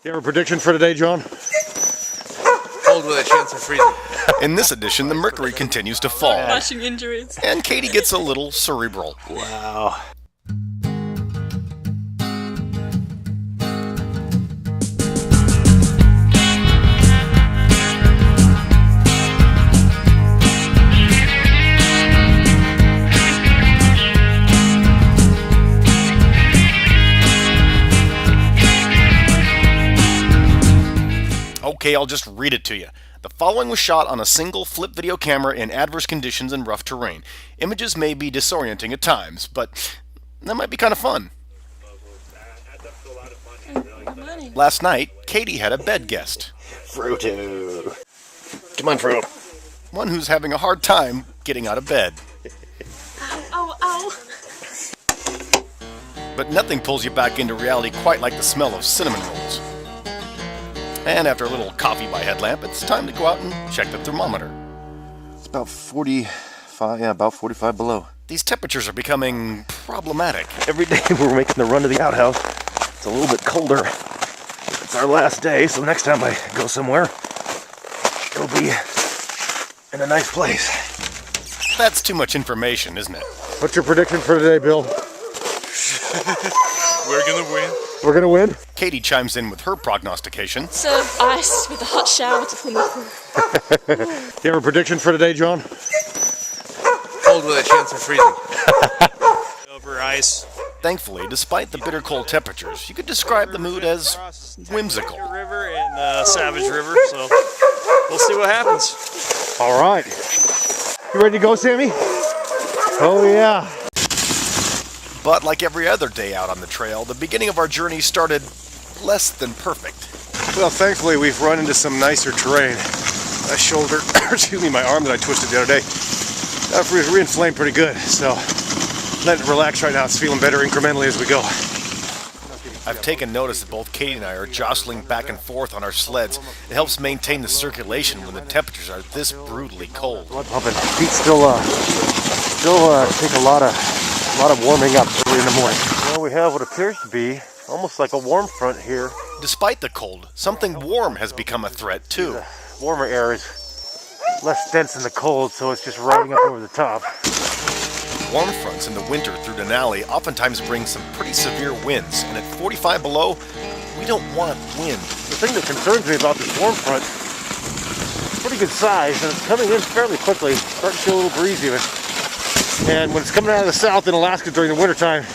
You have a prediction for today, John? Cold with a chance of freezing. In this edition, the mercury continues to fall. Flashing injuries. And Katie gets a little cerebral. Wow. Okay, I'll just read it to you. The following was shot on a single flip video camera in adverse conditions and rough terrain. Images may be disorienting at times, but that might be kind of fun. Last night, Katie had a bed guest. Frodo. Come on, Frodo. One who's having a hard time getting out of bed. Ow, ow. But nothing pulls you back into reality quite like the smell of cinnamon rolls. And after a little coffee by headlamp, it's time to go out and check the thermometer. It's about 45 below. These temperatures are becoming problematic. Every day we're making the run to the outhouse. It's a little bit colder. It's our last day, so next time I go somewhere, it'll be in a nice place. That's too much information, isn't it? What's your prediction for today, Bill? We're gonna win. We're gonna win? Katie chimes in with her prognostication. Serve ice with a hot shower to clean the pool. You have a prediction for today, John? Cold with a chance of freezing. Over ice. Thankfully, despite the bitter cold temperatures, you could describe the mood as whimsical. River and Savage River, so we'll see what happens. All right. You ready to go, Sammy? Oh, yeah. But like every other day out on the trail, the beginning of our journey started less than perfect. Well, thankfully, we've run into some nicer terrain. My shoulder, my arm that I twisted the other day, re-inflamed pretty good. So, letting it relax right now. It's feeling better incrementally as we go. I've taken notice that both Katie and I are jostling back and forth on our sleds. It helps maintain the circulation when the temperatures are this brutally cold. Blood pumping. Feet still take a lot of warming up early in the morning. Well, we have what appears to be almost like a warm front here. Despite the cold, something warm has become a threat too. The warmer air is less dense than the cold, so it's just riding up over the top. Warm fronts in the winter through Denali oftentimes bring some pretty severe winds, and at 45 below, we don't want wind. The thing that concerns me about this warm front, it's pretty good size, and it's coming in fairly quickly. Starting to feel a little breeze even. And when it's coming out of the south in Alaska during the wintertime,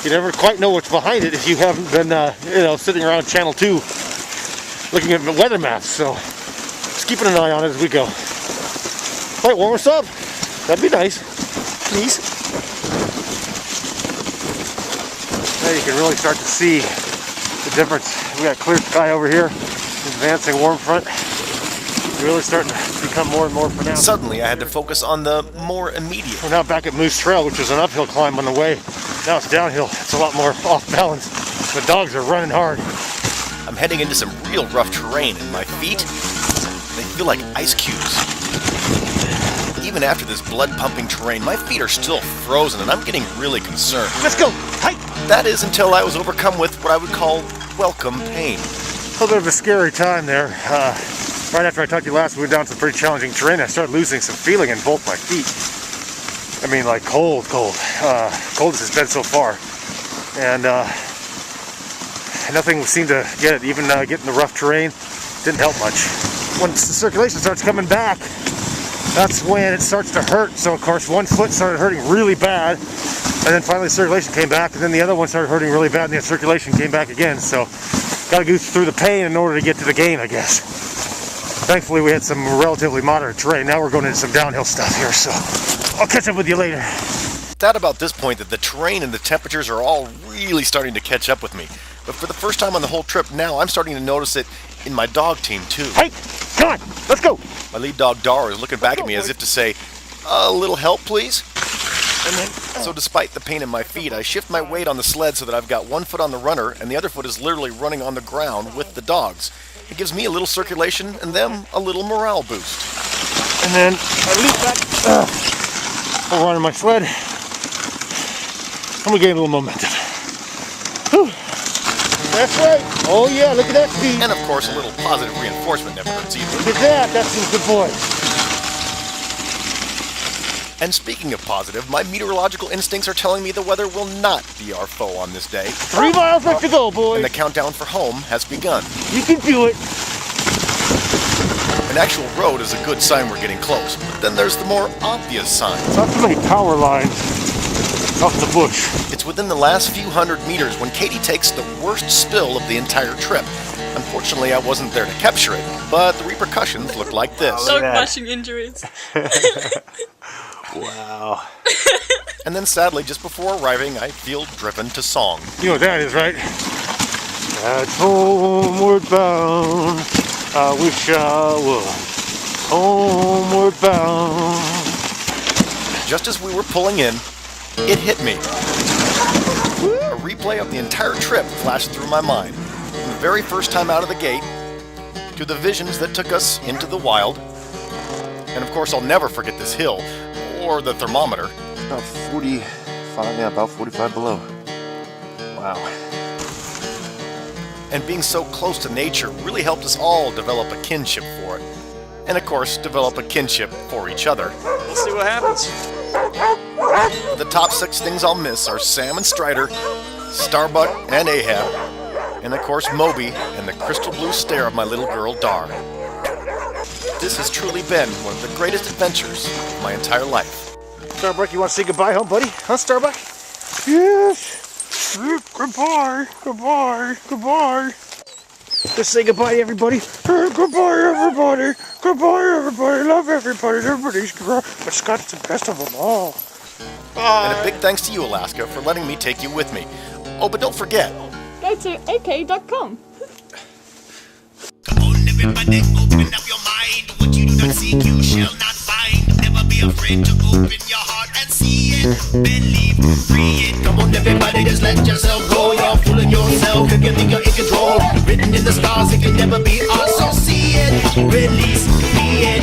you never quite know what's behind it if you haven't been, sitting around Channel 2 looking at the weather maps. So just keeping an eye on it as we go. Might warm us up. That'd be nice. Please. Now you can really start to see the difference. We got clear sky over here, advancing warm front. Really starting to become more and more pronounced. Suddenly, I had to focus on the more immediate. We're now back at Moose Trail, which was an uphill climb on the way. Now it's downhill. It's a lot more off balance. The dogs are running hard. I'm heading into some real rough terrain, and my feet, they feel like ice cubes. Even after this blood-pumping terrain, my feet are still frozen, and I'm getting really concerned. Let's go! Hike! That is until I was overcome with what I would call welcome pain. A little bit of a scary time there. Right after I talked to you last, we went down some pretty challenging terrain. I started losing some feeling in both my feet. I mean, like cold. Coldest it's been so far. And nothing seemed to get it. Even getting the rough terrain didn't help much. Once the circulation starts coming back, that's when it starts to hurt. So, of course, one foot started hurting really bad. And then finally circulation came back. And then the other one started hurting really bad. And the circulation came back again. So, got to go through the pain in order to get to the gain, I guess. Thankfully, we had some relatively moderate terrain. Now we're going into some downhill stuff here, so I'll catch up with you later. It's at about this point that the terrain and the temperatures are all really starting to catch up with me. But for the first time on the whole trip, now I'm starting to notice it in my dog team, too. Hey, come on, let's go. My lead dog, Dara, is looking back at me as if to say, a little help, please? And then, so despite the pain in my feet, I shift my weight on the sled so that I've got one foot on the runner and the other foot is literally running on the ground with the dogs. It gives me a little circulation and them a little morale boost. And then I leap back over onto my sled and we gain a little momentum. Whew. That's right. Oh yeah, look at that speed. And of course, a little positive reinforcement never hurts either. Look at that. That's some good boys. And speaking of positive, my meteorological instincts are telling me the weather will not be our foe on this day. 3 miles left to go, boys. And the countdown for home has begun. You can do it. An actual road is a good sign we're getting close, but then there's the more obvious sign. Not too many power lines off the bush. It's within the last few hundred meters when Katie takes the worst spill of the entire trip. Unfortunately, I wasn't there to capture it, but the repercussions look like this. Dog bashing injuries. Wow. And then sadly, just before arriving, I feel driven to song. You know what that is, right? That's homeward bound. I wish I was homeward bound. Just as we were pulling in, it hit me. A replay of the entire trip flashed through my mind. From the very first time out of the gate, to the visions that took us into the wild. And of course, I'll never forget this hill, or the thermometer. About 45, yeah, about 45 below. Wow. And being so close to nature really helped us all develop a kinship for it. And of course, develop a kinship for each other. We'll see what happens. The top 6 things I'll miss are Sam and Strider, Starbuck and Ahab, and of course Moby and the crystal blue stare of my little girl Dar. This has truly been one of the greatest adventures of my entire life. Starbuck, you want to say goodbye, huh, buddy? Huh, Starbuck? Yes. Goodbye. Goodbye. Goodbye. Just say goodbye, everybody. Goodbye, everybody. Goodbye, everybody. Love everybody. Everybody's great. But Scott's the best of them all. And a big thanks to you, Alaska, for letting me take you with me. Oh, but don't forget. Go to ak.com. Come on, everybody, open up your mind. What you do not seek, you shall not find. Never be afraid to open your heart and see it. Believe, free it. Come on, everybody, just let yourself go. You're fooling yourself if you think you're in control. Written in the stars, it can never be us. So see it, release, be it.